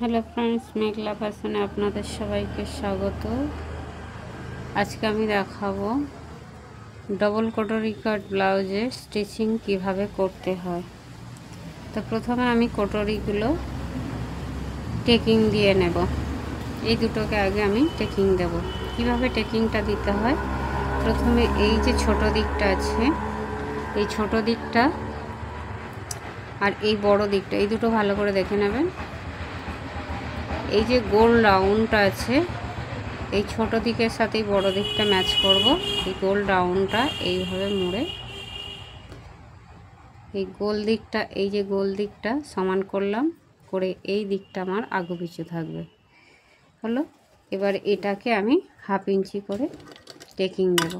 Hello friends, মেঘলা ফ্যাশনে আপনাদের সবাইকে স্বাগত। আজকে আমি দেখাবো ডবল কটরি কাট ব্লাউজের স্টিচিং কিভাবে করতে হয়। তো প্রথমে আমি কটরিগুলো টেকিং দিয়ে নেব। এই দুটোকে আগে আমি টেকিং দেব। কিভাবে টেকিংটা দিতে হয়, প্রথমে এই যে ছোট দিকটা আছে, এই ছোট দিকটা আর এই বড় দিকটা, এই দুটো ভালো করে দেখে নেবেন। এই যে গোল রাউন্ডটা আছে, এই ছোট দিকের সাথেই বড় দিকটা ম্যাচ করব। এই গোল রাউন্ডটা এইভাবে মুড়ে এই গোল দিকটা, এই যে গোল দিকটা সমান করলাম, করে এই দিকটা আমার আগু পিছু থাকবে। হলো, এবার এটাকে আমি 1/2 ইঞ্চি করে টেকিং দেব।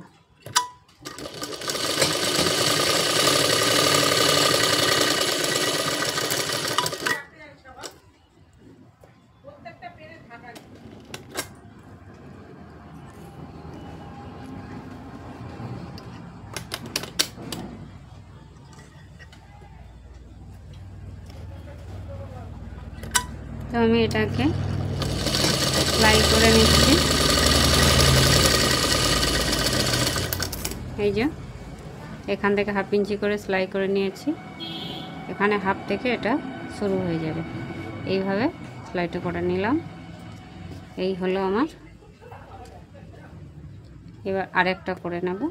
তো আমি এটাকে সেলাই করে নিচ্ছি। এই যে এখান থেকে 1/2 ইঞ্চি করে সেলাই করে নিয়েছি, এখানে 1/2 থেকে এটা শুরু হয়ে যাবে। এইভাবে সেলাইটা করে নিলাম। এই হলো আমার। এবার আরেকটা করে নেব।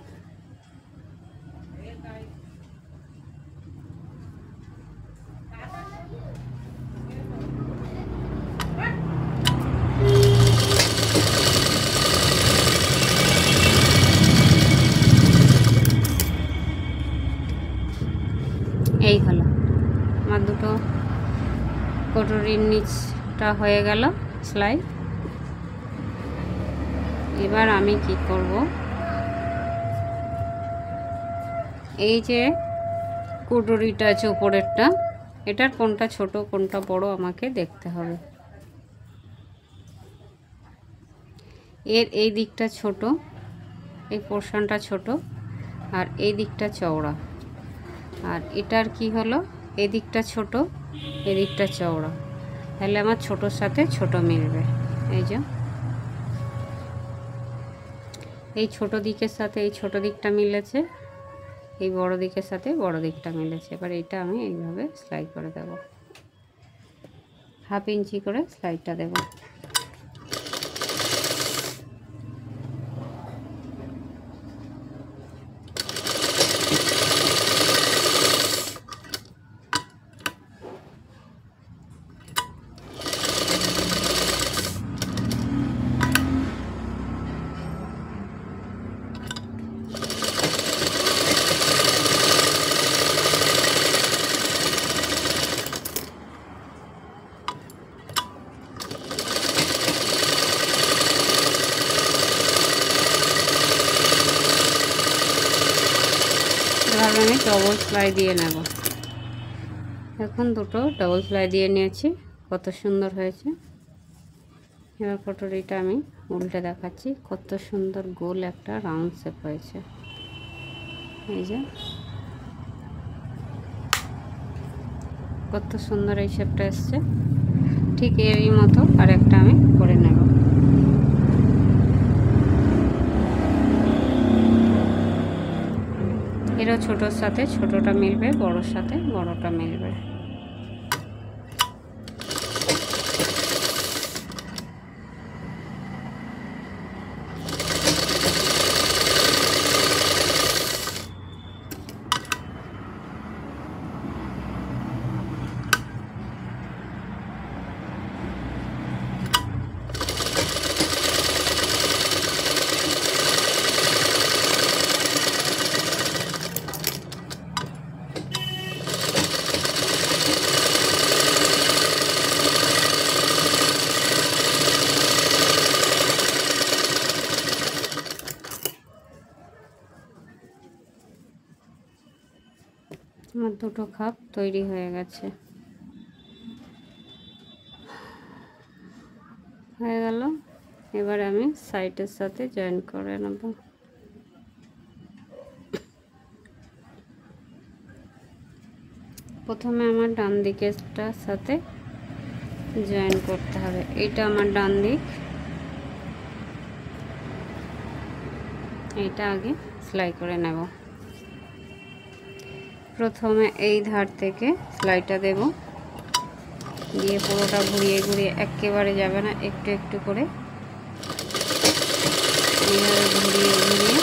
এই হলো আমার দুটো কটরির নিচটা হয়ে গেল সেলাই। এবার আমি কি করব, এই যে কটরিটা আছে উপরেরটা, এটার কোনটা ছোট কোনটা বড় আমাকে দেখতে হবে। এর এই দিকটা ছোট, এই পোর্শনটা ছোট, আর এই দিকটা চওড়া। আর এটার কি হলো, এই দিকটা ছোট, এই দিকটা চওড়া, তাহলে আমার ছোটোর সাথে ছোট মিলবে। এই যে এই ছোট দিকের সাথে এই ছোট দিকটা মিলেছে, এই বড় দিকের সাথে বড় দিকটা মিলেছে। এবার এটা আমি এইভাবে সেলাই করে দেব, 1/2 ইঞ্চি করে সেলাইটা দেব। এভাবে আমি ডবল সেলাই দিয়ে নেব। এখন দুটো ডবল সেলাই দিয়ে নিয়েছি, কত সুন্দর হয়েছে। এবার কটরিটা আমি উল্টে দেখাচ্ছি, কত সুন্দর গোল একটা রাউন্ড শেপ হয়েছে। এই যে কত সুন্দর এই শেপটা এসছে। ঠিক এরই মতো আরেকটা আমি করে নেব। এরও ছোটোর সাথে ছোটোটা মিলবে, বড়োর সাথে বড়োটা মিলবে। আমার দুটো খাপ তৈরি হয়ে গেছে, হয়ে গেল। এবার আমি সাইডের সাথে জয়েন করে নেব। প্রথমে আমার ডান দিকেরটার সাথে জয়েন করতে হবে। এইটা আমার ডান দিক, এইটা আগে সেলাই করে নেব। প্রথমে এই ধার থেকে সেলাইটা দেব, দিয়ে পুরোটা ঘুরিয়ে ঘুরিয়ে, একেবারে যাবে না, একটু একটু করে এইভাবে ঘুরিয়ে ঘুরিয়ে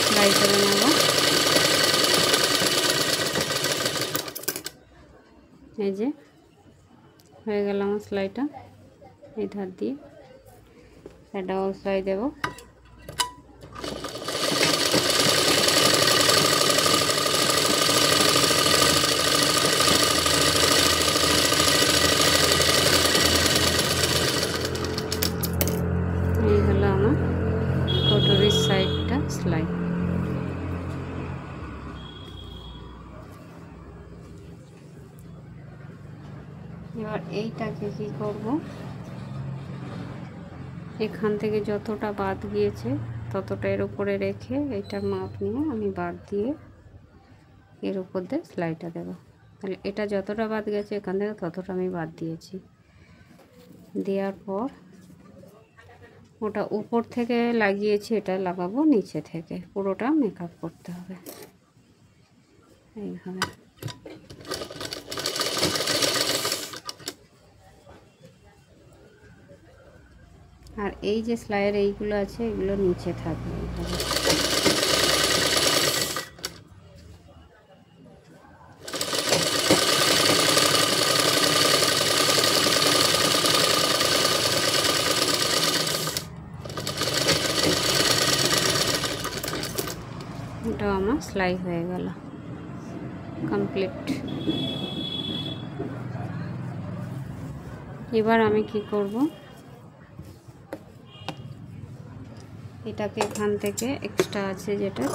সেলাই করে নেব। এই যে হয়ে গেল আমার সেলাইটা। এই ধার দিয়ে ডাবল সেলাই দেব। এই হলো আমার কটরির সাইডটা সেলাই। এবার এইটাকে কি করব, এখান থেকে যতটা বাদ গিয়েছে ততটা এর উপরে রেখে এইটার মাপ নিয়ে আমি বাদ দিয়ে এর উপর দিয়ে সেলাইটা দেব। তাহলে এটা যতটা বাদ গেছে এখান থেকে ততটা আমি বাদ দিয়েছি। দেওয়ার পর ওটা উপর থেকে লাগিয়েছি, এটা লাগাবো নিচে থেকে, পুরোটা মেকআপ করতে হবে এইভাবে। আর এই যে সেলাইয়ের এইগুলো আছে এগুলো নিচে থাকবে এইভাবে। এটাও আমার সেলাই হয়ে গেল, কমপ্লিট। এবার আমি কি করব, এটাকে এখান থেকে এক্সট্রা আছে যেটা